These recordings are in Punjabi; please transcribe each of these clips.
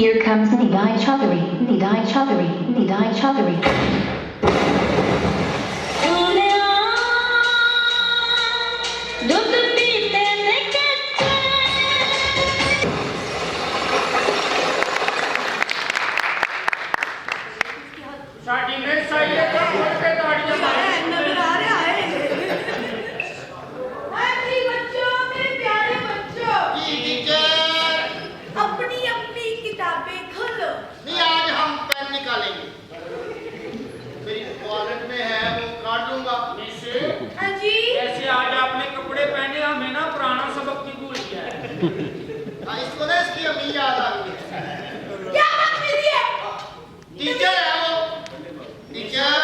Here comes Nidai Chaudhary, Nidai Chaudhary, Nidai Chaudhary. ਸਾਡੀ ਨੇ ਸਹੀ ਹੈ ਤਾਂ ਮੁੜ ਕੇ ਤਾੜੀਆਂ ਮਾਰੇ नजर आ रहा है जी बच्चों मेरे प्यारे बच्चों जी टीचर। अपनी अपनी किताबें खोलो नहीं आज हम पेन निकालेंगे, मेरी वॉलेट में है वो काट लूंगा। हाँ जी ऐसे आज आपने कपड़े पहने हमें ना पुराना सबक की भूल गया है। इसको ना इसकी अम्मी याद आ गई है। क्या बात मेरी है टीचर है वो, टीचर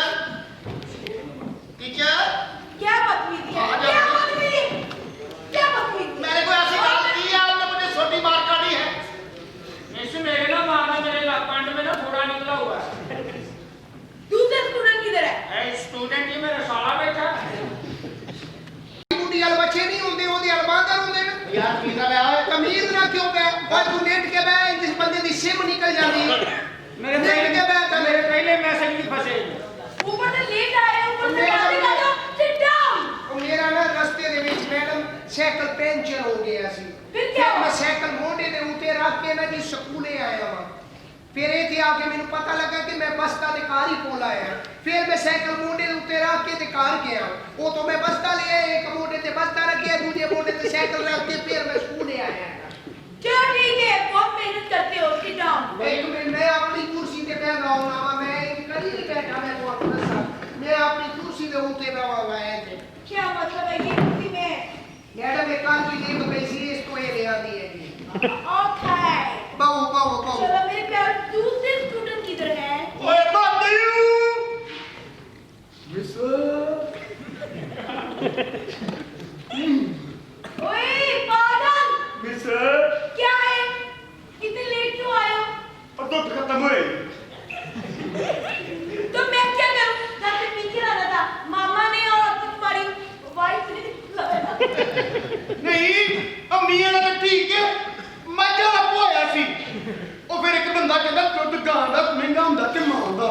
टीचर। क्या बदतमीजी है हाँ, क्या बदतमीजी क्या बदतमीजी मैंने कोई ऐसी बात की है आपने मुझे छोटी मार काटी है। इस मेरे ना मारना मेरे पंड में ना थोड़ा निकला हुआ है। दूसरा स्टूडेंट किधर है स्टूडेंट ही मेरा साला बैठा है। कुड़ी वाले बच्चे नहीं होंगे ओदी अलमांदर होंगे ना यार पीना में आए तमीज ना क्यों बे और तू नेट के बे जिस बंदे दी सिम निकल जाती है मेरे नेट के बे मेरे पहले मैसेज भी फंसे। ऊपर से लेट आए ऊपर से गाली का दो सिट डाउन और मेरा ना रास्ते दे विच मैडम साइकिल पंचर हो गया सी फिर क्या हुआ? मैं साइकिल मोटे दे ऊते रख के ना जी स्कूले आया वहां फिर इथे आके मेनू पता लगा कि मैं बस्ता दे कार ही कोल आया फिर मैं साइकिल मोटे दे ऊते रख के ते कार गया वो तो मैं बस्ता ले आया एक मोटे ते बस्ता रखिया दूसरे मोटे ते साइकिल रख के फिर मैं स्कूले आया चलो ठीक है बहुत मेहनत करते हो सिट डाउन एक मिनट मैं अपनी कुर्सी पे बैठ रहा हूं ना मैं कहीं नहीं बैठा मैं तो अपना साथ मैं अपनी कुर्सी पे ऊते बैठा हुआ है क्या मतलब है ये कुर्सी में मैडम एक काम कीजिए तो पैसे इसको ये ले आती है जी ओके बाऊ बाऊ बाऊ चलो मेरे प्यारे दूसरे स्टूडेंट किधर है ओए बात मिस ओए बादल मिस क्या है इतने लेट क्यों आए हो और तो खत्म हुए। तो मैं क्या करूं घर पे पीछे रहना था मामा ने और तुम्हारी वाइफ ने नहीं अम्मी ने तो ठीक है मैं जरा होया सी ਉਹ ਫਿਰ ਇੱਕ ਬੰਦਾ ਕਹਿੰਦਾ ਦੁੱਧ ਗਾਂ ਦਾ ਮਹਿੰਗਾ ਹੁੰਦਾ ਕਿ ਮਾਂ ਦਾ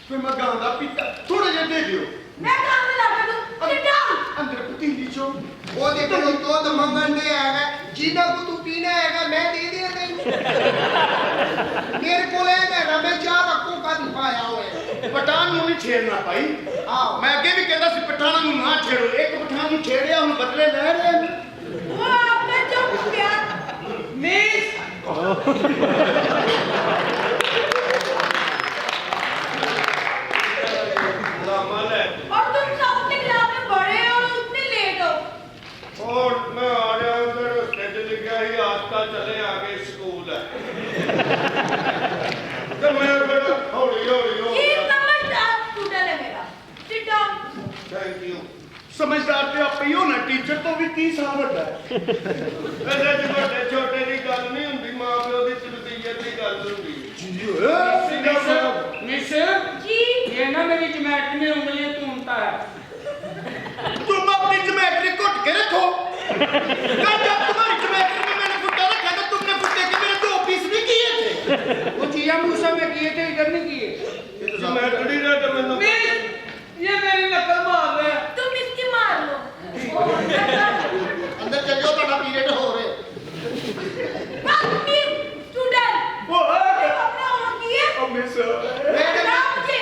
ਫਿਰ ਮੈਂ ਗਾਂ ਦਾ ਪੀਤਾ ਥੋੜਾ ਜਿਹਾ ਦੇ ਦਿਓ मैं काम में लगा दूं सिट डाउन ਅੰਦਰ ਪਤੀਲੀ ਚੋਂ ਉਹ ਦੇਖੋ ਦੁੱਧ ਮੰਗਣ ਦੇ ਹੈਗਾ ਜਿੰਨਾ ਕੋ ਤੂੰ ਪੀਣਾ ਹੈਗਾ ਮੈਂ ਦੇ ਦਿਆਂ ਤੈਨੂੰ ਮੇਰੇ ਕੋਲ ਹੈਗਾ ਮੈਂ ਚਾਹ ਦਾ ਕੋਕਾ ਨਹੀਂ ਪਾਇਆ ਹੋਇਆ ਪਠਾਨ ਨੂੰ ਨਹੀਂ ਛੇੜਨਾ ਭਾਈ ਆਹ ਮੈਂ ਅੱਗੇ ਵੀ ਕਹਿੰਦਾ ਸੀ ਪਠਾਨਾਂ ਨੂੰ ਨਾ ਛੇੜੋ ਇੱਕ ਪਠਾਨ ਨੂੰ ਛੇੜਿਆ ਹੁਣ ਬਦਲੇ ਲੈ ਰਹੇ ਨੇ वो आपने जो प्यार मिस और तुम सबसे क्लास में बड़े हो और उतने लेट हो और मैं आ रहा हूँ मेरे रस्ते च लिखा ही आस्ता चले आगे स्कूल है तो मैं बड़ा हौली हौली हो ये समझदार स्टूडेंट है मेरा सिट डाउन थैंक यू ਸਮਝਦਾਰ ਤੇ ਆਪੇ ਹੀ ਹੋਣਾ ਟੀਚਰ ਤੋਂ ਵੀ 30 ਸਾਲ ਵੱਡਾ ਹੈ ਇਹਦੇ ਚ ਵੱਡੇ ਛੋਟੇ ਦੀ ਗੱਲ ਨਹੀਂ ਹੁੰਦੀ ਮਾਂ ਪਿਓ ਦੀ ਤਲਬੀਅਤ ਦੀ ਗੱਲ ਹੁੰਦੀ मिस जी ये ना मेरी जमैट में उंगलियां तूमता है। तुम अपनी ज्योमेट्री घुट के रखो कल जब तुम्हारी ज्योमेट्री में मैंने फुट्टा रखा तो तुमने फुट्टे के मेरे 2 पीस भी किए थे वो चिया मूसा में किए थे इधर नहीं किए। ज्योमेट्री ਦਾ ਤਾਂ ਮੈਨੂੰ मिस ये मेरी नकल मार रहे हैं। तुम इसकी मार लो अंदर चल जाओ ਤੁਹਾਡਾ ਪੀਰੀਅਡ ਹੋ ਰਿਹਾ बदतमीज स्टूडेंट ਉਹ अपना होमवर्क किए ਉਹ ਮਿਸ बताओ मुझे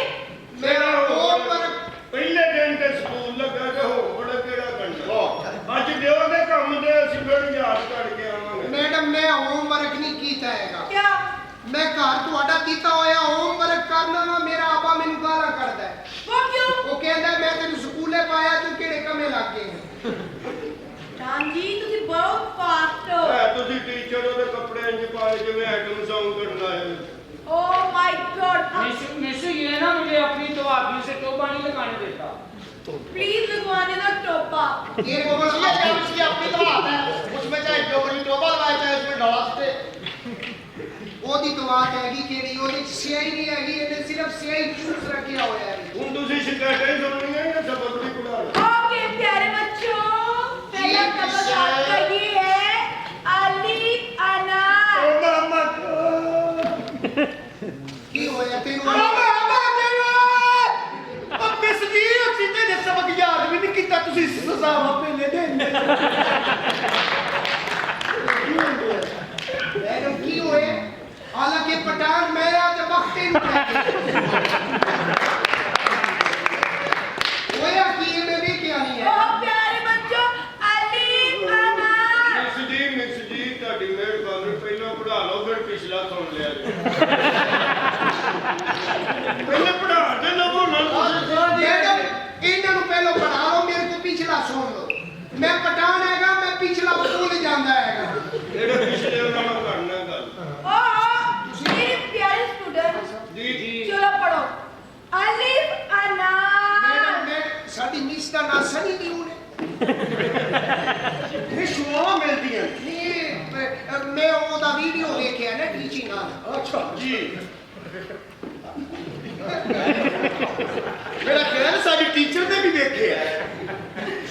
ਮੇਰਾ ਉਹ ਹੋਮਵਰਕ ਪਹਿਲੇ ਦਿਨ ਤੇ ਸਕੂਲ ਲੱਗਾ ਤੇ ਹੋਮਵਰਕ ਕਿਹੜਾ ਕਰਨਾ ਅੱਜ ਦਿਓ ਦੇ ਕੰਮ ਦੇ ਅਸੀਂ ਫਿਰ ਯਾਦ ਕਰਕੇ ਆਵਾਂਗੇ ਮੈਡਮ ਮੈਂ ਹੋਮਵਰਕ ਨਹੀਂ ਕੀਤਾ ਹੈਗਾ क्या ਮੈਂ ਘਰ ਤੁਹਾਡਾ ਕੀਤਾ ਹੋਇਆ ਹੋਮਵਰਕ ਕਰਨਾ ਵਾ ਮੇਰਾ ਆਪਾ ਮੈਨੂੰ ਗਾਲਾਂ ਕੱਢਦਾ ਹੈ वो क्यों ਉਹ ਕਹਿੰਦਾ ਮੈਂ ਤੈਨੂੰ ਸਕੂਲੇ ਪਾਇਆ ਤੂੰ ਕਿਹੜੇ ਕਮੇ ਲੱਗ ਗਏ राम जी तुसी बहुत फास्ट हो ਹੈ ਤੁਸੀਂ ਟੀਚਰ ਉਹਦੇ ਕੱਪੜੇ ਇੰਜ ਪਾਏ ਜਿਵੇਂ ਐਟਮ ਸੌਂਗ ਕਰਨਾ ਹੈ ओह माय गॉड मिस ये ना मुझे अपनी तो आदमी से टोपा नहीं लगाने देता। प्लीज लगवाने दो टोपा ये कोमल ये क्या इसकी अपनी तो बात है उसमें चाहे डोगरी टोपा लगाए चाहे उसमें डोला से ਉਹਦੀ ਦਵਾਤ ਹੈਗੀ ਕਿਹੜੀ ਉਹਦੇ ਚ ਸਿਆਹੀ ਨਹੀਂ ਹੈਗੀ ਇਹਨੇ ਸਿਰਫ ਸਿਆਹੀ ਚੂਸ ਰੱਖਿਆ ਹੋਇਆ ਹੈ ਹੁਣ ਤੁਸੀਂ ਸ਼ਿਕਾਇਤਾਂ ਹੀ ਸੁਣਨੀਆਂ ਜਾਂ ਜ਼ਬਰਦਸਤੀ ਕੁੜਾ ओके प्यारे बच्चों पहला सबक आपका ये है अली अनार ਉਹ ਮਾਮਾ ਤੁਸੀਂ ਸਜ਼ਾਵਾਂ ਪਹਿਲੇ ਦੇਂਦੇ मैडम की होए हालांकि पठान मेरा तो वक्ते होया की मैं भी क्या नहीं है ओ प्यारे बच्चों अलीफ अनार ਮਿਸ ਜੀ ਤੁਹਾਡੀ ਮਿਹਰਬਾਨੀ ਪਹਿਲਾਂ ਪੜਾ ਲਓ ਫਿਰ ਪਿਛਲਾ ਸੁਣ ਲਿਆ ਜੀ ਪਹਿਲੇ ਪੜਾ ਦੇ ਲਵੋ ਨਾ मैडम इन्हां नु पहलो पढ़ा लो मेरे को पिछला सुन लो मैं पठान हैगा मैं पिछला भूल जांदा हैगा ਜਿਹੜੇ ਪਿਛਲੇ ਉਹਨਾਂ ਨਾਲ ਕਰਨਾ ਗੱਲ ओ मेरे प्यारे स्टूडेंट्स ਜੀ ਜੀ चलो पढ़ो अलीफ अनार मैडम साडी मिस दा ना सनी दी हुने ਇਹ ਸ਼ੁਆਵਾਂ ਮਿਲਦੀਆਂ नहीं मैं ओदा वीडियो देखया ना टीचिंग वाला ਅੱਛਾ ਜੀ ਮੇਰਾ ਕਹਿਣ ਸਾਡੀ ਟੀਚਰ ਨੇ ਵੀ ਵੇਖਿਆ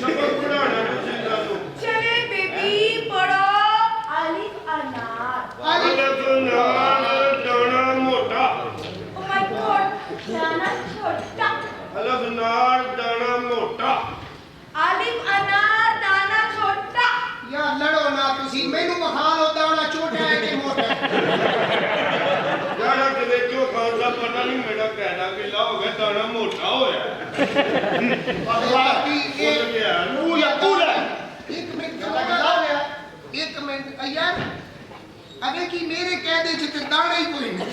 ਸਬਕ ਪੜਾਉਣਾ ਤੁਸੀਂ ਦੱਸੋ चले बेबी पढ़ो अलीफ अनार ਅਲਫ ਨਾਲ ਦਾਣਾ ਮੋਟਾ ओ माय गॉड दाना छोटा ਅਲਫ ਨਾਲ ਦਾਣਾ ਮੋਟਾ अलीफ अनार दाना छोटा यार लड़ो ना तुसी मैनू बखा लो दाना छोटा है कि मोटा है ਜਿਹੜਾ ਕਿ ਵੇਖੋ ਖਾਨ ਦਾ ਪਤਾ ਨਹੀਂ ਮੇਰਾ ਕਹਿਣਾ ਕਿੱਲਾ ਹੋ ਗਿਆ ਦਾਣਾ ਮੋਟਾ ਹੋਇਆ बाकी ਇਹ एक ਗਿਆ ਤੂੰ ਜਾਂ ਤੂੰ ਲੈ एक मिनट लगा गया एक मिनट यार अबे की मेरे कहदे च ते दाना ही कोई नहीं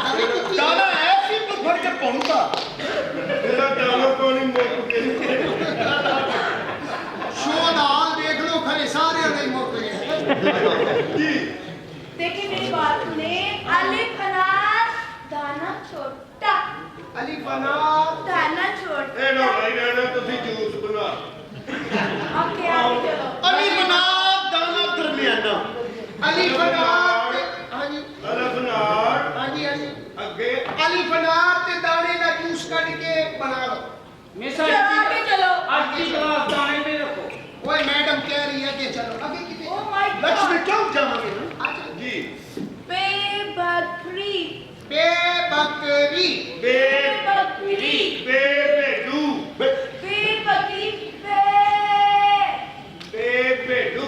अबे की ਦਾਣਾ ਐ ਸੀ ਤੂੰ ਫੜ ਕੇ ਪਾਉਂਦਾ ਮੇਰਾ ਦਾਣਾ ਪਾਣੀ ਮੁੱਕ ਗਿਆ शो दा हाल देख लो खरे सारे नहीं मुक गए ਜੀ देखिए मेरी बात सुने अलीफ अनार दाना छोटा अली बना दाना छोटा ਇਹ ਨਾ ਭਾਈ ਰਹਿਣਾ ਤੁਸੀਂ ਜੂਸ ਬਣਾ ओके आगे चलो ਅਲੀ ਬਣਾ ਦਾਣਾ ਦਰਮਿਆਨਾ अली बना हां जी ਅਲਫ ਨਾਲ हां जी ਅੱਗੇ अली बना ते दाने का जूस काट के बना लो ਮਿਸ चलो आगे चलो ਅੱਜ ਦੀ ਕਲਾਸ ਦਾਣੇ में रखो ओए मैडम कह रही है कि चलो आगे की ओ माय ਲక్ష్ਮੀ गॉड ਕਿਉਂ ਜਾਵਾਂਗੇ ਜੀ बेबकरी बेबकरी ਬੇ बेबकरी ਬੇ ਭੇਡੂ बेबकरी ਬੇ ਭੇਡੂ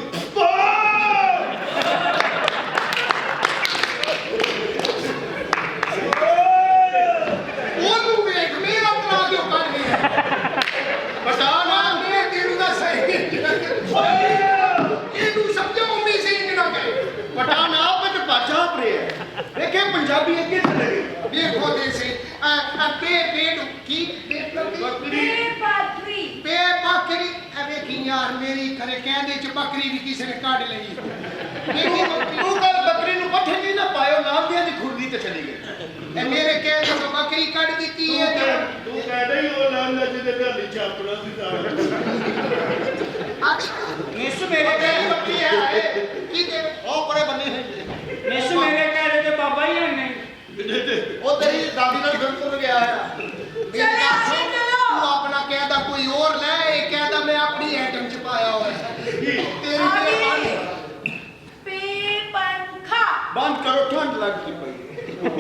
ओनू देख मेरा तला क्यों कर गया बता ना मैं तेरू दा सही ਇਹਨੂੰ ਸਮਝੋ ਉਮੀ ਸੀ ਨਾ ਗਏ ਪਠਾਨ ਆਪ ਵਿੱਚ ਬਾਦਸ਼ਾਹ ਪਰੇ ਹੈ ਵੇਖੇ ਪੰਜਾਬੀ ਅੱਗੇ ਚਲੇ ਗਏ ਦੇਖੋ ਦੇਸੇ ਬੇਬੇੜੂ ਕੀ ਬੱਕਰੀ बेबकरी ਬੇਬਕਰੀ ਐਵੇਂ ਕੀ ਯਾਰ ਮੇਰੀ ਖਰੇ ਕਹਿੰਦੇ ਚ ਬੱਕਰੀ ਵੀ ਕਿਸੇ ਨੇ ਕੱਢ ਲਈ ਦੇਖੀ ਬੱਕਰੀ ਤੂੰ ਕੱਲ ਬੱਕਰੀ ਨੂੰ ਪੱਠੇ ਨਹੀਂ ਨਾ ਪਾਇਓ ਨਾਲ ਦੀਆਂ ਦੀ ਖੁਰਦੀ ਤੇ ਚਲੀ ਗਈ ਇਹ ਮੇਰੇ ਕਹਿੰਦੇ ਤੋਂ ਬੱਕਰੀ ਕੱਢ ਦਿੱਤੀ ਹੈ ਤੇ ਤੂੰ ਕਹਿੰਦਾ ਹੀ ਉਹ ਲਾਲ ਜਿਹਦੇ ਢਾਲੀ ਚਾਪੜਾ ਸੀ ਸਾਰਾ ਅੱਛਾ ਮਿਸ ਇਹ ਮੇਰੇ ਕਿਹੜੀ ਬੱਕਰੀ ਹੈ ਇਹ? ਕੀ ਦੇ ਉਹ ਪਰੇ ਬੰਨੀ ਹੋਈ ਮਿਸ ਮੇਰੇ ਕਹੇ ਤੇ ਬਾਬਾ ਹੀ ਹੈ ਨਹੀਂ ਉਹ ਤੇਰੀ ਦਾਦੀ ਨਾਲ ਫਿਰ ਤੁਰ ਗਿਆ ਆ मेरी बात सुन, तू अपना कहदा कोई और ले ये कहदा मैं अपनी आइटम च पाया हुआ है तेरी मेहरबानी बेपंखा ਬੰਦ ਕਰੋ ਠੰਡ ਲੱਗਦੀ ਪਈ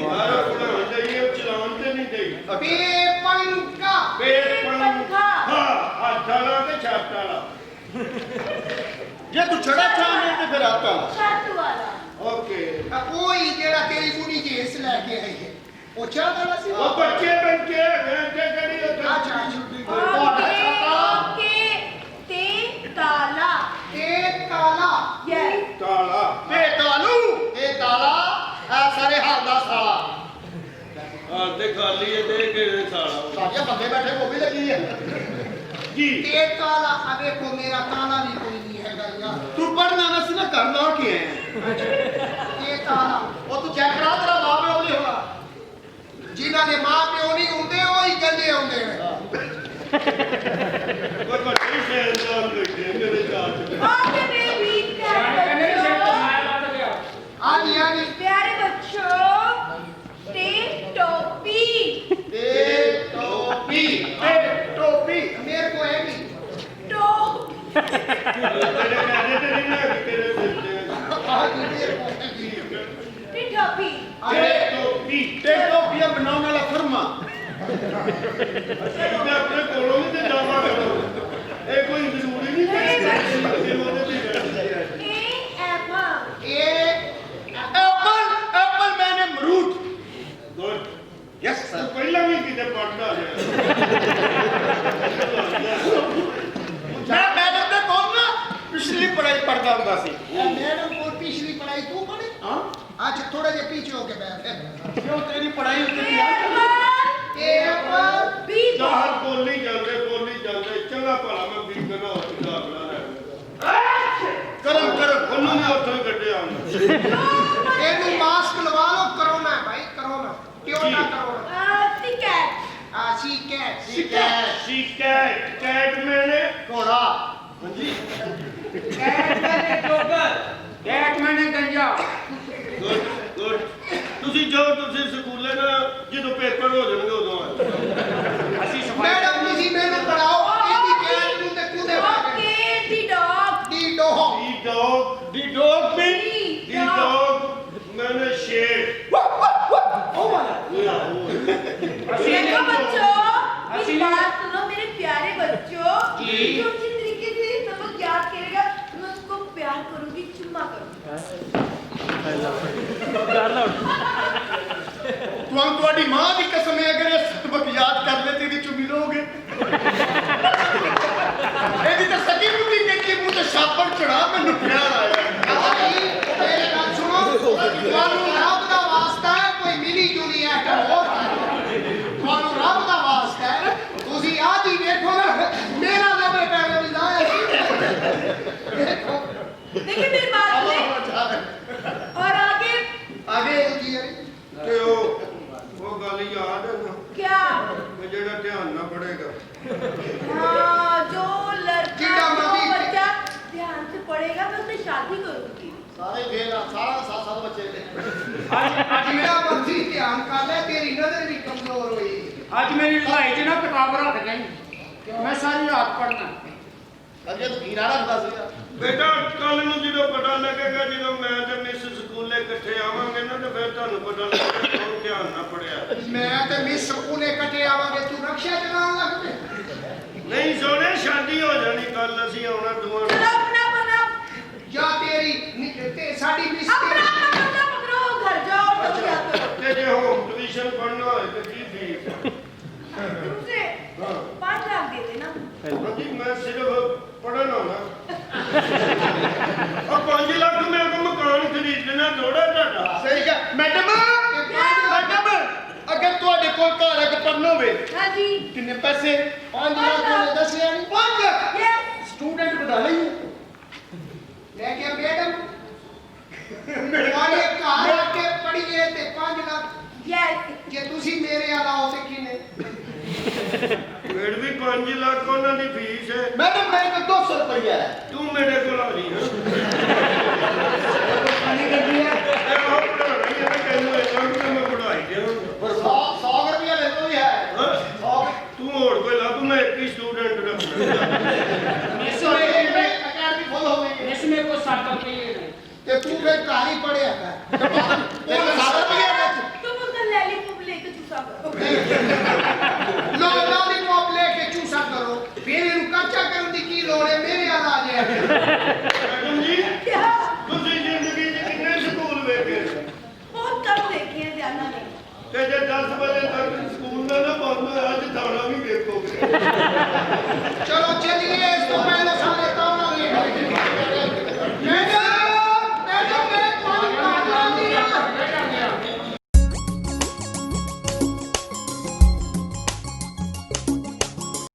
ਮਾਰਾ ਪੜਾਉਣ ਜਾਈਏ ਚਲਾਉਣ ਤੇ ਨਹੀਂ ਦੇਈ बेपंखा बेपंखा ਹਾਂ ਹੱਥ ਵਾਲਾ ਤੇ ਛੱਤ ਵਾਲਾ ਜੇ ਤੂੰ ਛੜਾ ਚਾਹਨੇ ਤੇ ਫਿਰ ਆਤਾ छत वाला ਓਕੇ कोई जेड़ा तेरी कुड़ी जेस लेके आई है वो चाह वाला सी ਉਹ ਬੱਚੇ ਬੱਚੇ ਘੰਟੇ ਕਰੀ अच्छा ਉੱਥੇ ओके ओके ते ताला एक काला यस ਕਾਲਾ ਤੇ ਤਾਲੂ ਤੇ ਤਾਲਾ ਆ ਸਾਰੇ ਹਾਲ ਦਾ ਸਾਲਾ ਹਾਂ ਤੇ ਖਾਲੀ ਹੈ ਤੇ ਕਿਹੜੇ ਸਾਲਾ ਸਾਡੇ ਬੰਦੇ ਬੈਠੇ ਉਹ ਵੀ ਲੱਗੀ ਹੈ ਜੀ ते काला अब देखो मेरा ताला भी कोई नहीं है यार ਤੂੰ ਪੜਨਾ ਨਾ ਸੀ ਨਾ ਕਰ ਲਾ ਕੇ ਆਇਆ ये ताला ਉਹ ਤੂੰ ਚੈੱਕ ਕਰਾ ਤੇਰਾ ਮਾਂ ਪਿਓ ਨਹੀਂ ਹੋਣਾ जिन्हां दे मां प्यो नहीं हुंदे ओही गंदे हुंदे ने ਕੋਈ ਵੱਡੀ ਸ਼ਹਿਰਦਾਰ ਬੈਠੇ ਮੇਰੇ ਚਾਰ ओके बेबी ਕਹਿੰਦੇ ਨੇ ਸਿਰ ਤੋਂ ਮਾਇਆ ਲੱਗ ਗਿਆ हाँ जी प्यारे बच्चों ते टोपी ਤੇ ਟੋਪੀ ਤੇ ਟੋਪੀ मेरे को है भी टोपी ਤੇਰੇ ਕਹਿੰਦੇ ਤੇ ਨਹੀਂ ਨਾ ਤੇਰੇ ਸਿਰ ਤੇ हाँ जी मेरे को है भी ते टोपी ਤੇ ਟੋਪੀ ਤੇ ਟੋਪੀਆਂ ਬਣਾਉਣ ਵਾਲਾ ਫਰਮਾ ਮੈਂ ਆਪਣੇ ਕੋਲੋਂ ਨਹੀਂ ਤੇ ਜਾਵਾਂਗਾ ਪੜਦਾ ਹੁੰਦਾ ਸੀ मैडम को पिछली पढ़ाई तू पढ़े ਹਾਂ आज थोड़ा जे पीछे होके बैठ ਕਿਉਂ ਤੇਰੀ ਪੜਾਈ ਉੱਤੇ ਨਹੀਂ ਆ ए पर बी ਚਾਹਰ ਬੋਲੀ ਜਾਂਦੇ ਚੰਗਾ ਭਲਾ ਮੈਂ ਵੀ ਕਨਾ ਉੱਥੇ ਦਾਖਲਾ ਲੈ ਕਰਮ ਉਹਨੂੰ ਵੀ ਉੱਥੋਂ ਹੀ ਕੱਢਿਆ ਉਹਨੇ एनु मास्क लगा लो कोरोना है भाई कोरोना क्यों ना कोरोना टिकट सी कैट ਸ਼ਿਕਾਇਤ ਮੈਨੇ ਘੋੜਾ ਹਾਂਜੀ ਕੈਟ ਮੈਨੇ ਜੋਗਰ ਕੈਟ ਮੈਨੇ ਗੰਜਾ ਗੁੱਡ ਤੁਸੀਂ ਸਕੂਲੇ ਨਾ ਜਦੋਂ ਪੇਪਰ ਹੋ ਜਾਣਗੇ ਉਦੋਂ ਆ ਅਸੀਂ ਸਫਾਈ मैडम किसी मेनू पढ़ाओ एदी कैट नु ते कूदे ओके दी डॉग दी डॉग ਦੀ ਡੌਗ दी ਦੀ ਡੌਗ ਮੈਨੇ ਸ਼ੇਰ देखो बच्चों मेरी बात सुनो मेरे प्यारे बच्चों जी। जो अच्छी तरीके से सबक याद करेगा मैं उसको प्यार करूंगी चुम्मा करूंगी ਤੁਹਾਡੀ ਮਾਂ ਦੀ ਕਸਮ ਹੈ ਅਗਰ ਇਹ ਸਬਕ ਯਾਦ ਕਰ ਲੈ ਤੇ ਇਹਦੀ ਚੁੰਮੀ ਲਓਗੇ ਇਹਦੀ ਤਾਂ ਸੱਚੀ ਮੁੱਢੀ ਕਹਿੰਦੀ ਮੂੰਹ ਤੇ ਛਾਪੜ ਚੜਾ ਮੈਨੂੰ ਪਿਆਰ ਆਇਆ भाई मेरी बात सुनो ਤੁਹਾਨੂੰ ਰੱਬ ਦਾ ਵਾਸਤਾ ਹੈ ਕੋਈ ਮਿਲੀ ਜੁਲੀ ਆਈਟਮ ਹੋਰ ਤੁਹਾਨੂੰ ਰੱਬ ਦਾ ਵਾਸਤਾ ਹੈ ਤੁਸੀਂ ਆਦੀ ਵੇਖੋ ਨਾ ਮੇਰਾ ਤਾਂ ਬੇਟਾ ਵੀ ਲਾਇਆ ਦੇਖੋ देखिए मेरी बात सुने और आगे ਆਗੇ ਜੀ ਤੇ ਉਹ ਗੱਲ ਯਾਦ ਹੈ ਨਾ क्या ਕਿ ਜਿਹੜਾ ਧਿਆਨ ਨਾਲ ਪੜੇਗਾ हाँ जो लड़का जिड़ा जो मम्मी- बच्चा ध्यान से पढ़ेगा मैं उससे शादी करूंगी ਸਾਰੇ ਫੇਲ ਆ ਸਾਰਾ ਸਾਥ ਬੱਚੇ ਜਿਹੜਾ ਮਰਜ਼ੀ ਧਿਆਨ ਕਰ ਲੈ ਤੇਰੀ ਨਜ਼ਰ ਵੀ ਕਮਜ਼ੋਰ ਹੋਈ ਅੱਜ ਮੇਰੀ ਲੜਾਈ 'ਚ ਨਾ ਕਿਤਾਬ ਰੱਖ ਗਈ ਮੈਂ ਸਾਰੀ ਰਾਤ ਪੜਨਾ ਅੱਗੇ ਤੂੰ ਕੀੜਾ ਰੱਖਦਾ ਸੀਗਾ ਬੇਟਾ ਕੱਲ ਨੂੰ ਜਦੋਂ ਪਤਾ ਲੱਗੇਗਾ ਜਦੋਂ ਮੈਂ ਤੇ ਮਿਸ ਸਕੂਲੇ ਇਕੱਠੇ ਆਵਾਂਗੇ ਨਾ ਤੇ ਫਿਰ ਤੁਹਾਨੂੰ ਪਤਾ ਲੱਗੇਗਾ ਕੌਣ ਧਿਆਨ ਨਾਲ ਪੜਿਆ ਮੈਂ ਤੇ ਮਿਸ ਸਕੂਲੇ ਕੱਟੇ ਆਵਾਂਗੇ ਤੂੰ ਰਕਸ਼ਾ ਚਲਾਉਣ ਲੱਗ ਪਏ ਨਹੀਂ ਸੋਹਣੇ ਸ਼ਾਦੀ ਹੋ ਜਾਣੀ ਕੱਲ ਅਸੀਂ ਆਉਣਾ ਦੋਵਾਂ चलो ਨੇ अपना अपना ਜਾਂ ਤੇਰੀ ਤੇ ਸਾਡੀ ਮਿਸ अपना अपना पकड़ो घर जाओ तब याद करो ਤੇ ਜੇ ਹੋਮ ਟਿਊਸ਼ਨ ਪੜ੍ਹਨਾ ਹੋਏ ਤੇ ਕੀ ਫੀਸ तुमसे 5 लाख दे देना ਹਾਂਜੀ ਮੈਂ ਸਿਰਫ ਪੜ੍ਹਨ ਆਉਣਾ ਉਹ 5 ਲੱਖ ਮੈਂ ਕੋ ਮਕਾਨ ਖਰੀਦਣਾ ਥੋੜਾ ਤੁਹਾਡਾ ਸਹੀ ਗੱਲ ਮੈਡਮ ਅਗਰ ਤੁਹਾਡੇ ਕੋਲ ਘਰ ਇੱਕ ਪੜਨ ਹੋਵੇ हाँ जी ਕਿੰਨੇ ਪੈਸੇ 5 ਲੱਖ ਨੇ ਦੱਸਿਆ ਨਹੀਂ 5 ਲੱਖ यस ਸਟੂਡੈਂਟ ਬਣਾ ਲਈਏ ਮੈਂ ਕਿਹਾ ਮੈਡਮ ਤੁਹਾਡੇ ਘਰ ਆ ਕੇ ਪੜੀਏ ਤੇ 5 ਲੱਖ यस ਜੇ ਤੁਸੀਂ ਮੇਰੇ ਆਲਾਓ ਤੇ ਕਿਨੇ ਫਿਰ ਵੀ 5 ਲੱਖ ਉਹਨਾਂ ਦੀ ਫੀਸ ਹੈ ਮੈਡਮ ਮੇਰੇ ਕੋਲ 200 ਰੁਪਈਆ ਹੈ ਤੂੰ ਮੇਰੇ ਕੋਲ ਆ ਜੀ ਹਾਂ ਪਾਣੀ ਕਰਦੀ ਹੈ ਇਹ ਉਹ ਪੜਾਉਣਾ ਹੀ ਹੈ ਨਾ ਤੈਨੂੰ ਇਹ ਕੰਮ ਤੇ ਮੈਂ ਪੜਾਈ ਦਿਆਂ ਪਰ 100 ਰੁਪਈਆ ਮੇਰੇ ਕੋਲ ਵੀ ਹੈ 100 ਤੂੰ ਹੋਰ ਕੋਈ ਲੱਭ ਮੈਂ ਇੱਕ ਹੀ ਸਟੂਡੈਂਟ ਰੱਖਣਾ ਮਿਸ ਅਕੈਡਮੀ ਫੁੱਲ ਹੋ ਗਈ ਮਿਸ ਮੇਰੇ ਕੋਲ 7 ਰੁਪਏ ਨੇ ਤੇ ਤੂੰ ਫਿਰ ਘਰ ਹੀ ਪੜਿਆ ਕਰ ਤੇਰੇ 7 ਰੁਪਈਆ ਵਿੱਚ तुम उसका लैलीपॉप लेके चूसा करो ਲੋਲੀਪੌਪ ਲੈ ਕੇ ਚੂਸਾ ਕਰੋ ਫਿਰ ਇਹਨੂੰ ਕੱਚਾ ਕਰਨ ਦੀ ਕੀ ਲੋੜ ਹੈ ਮੇਰੇ ਆਲ ਆ ਜਾਇਆ ਮੈਡਮ ਜੀ क्या ਤੁਸੀਂ ਜ਼ਿੰਦਗੀ 'ਚ ਕਿੰਨੇ ਸਕੂਲ ਵੇਖੇ बहुत कम देखे हैं ज्यादा नहीं ਤੇ ਜੇ 10 ਵਜੇ ਤੱਕ ਸਕੂਲ ਨਾ ਬੰਦ ਹੋਇਆ ਅੱਜ ਦਾਣਾ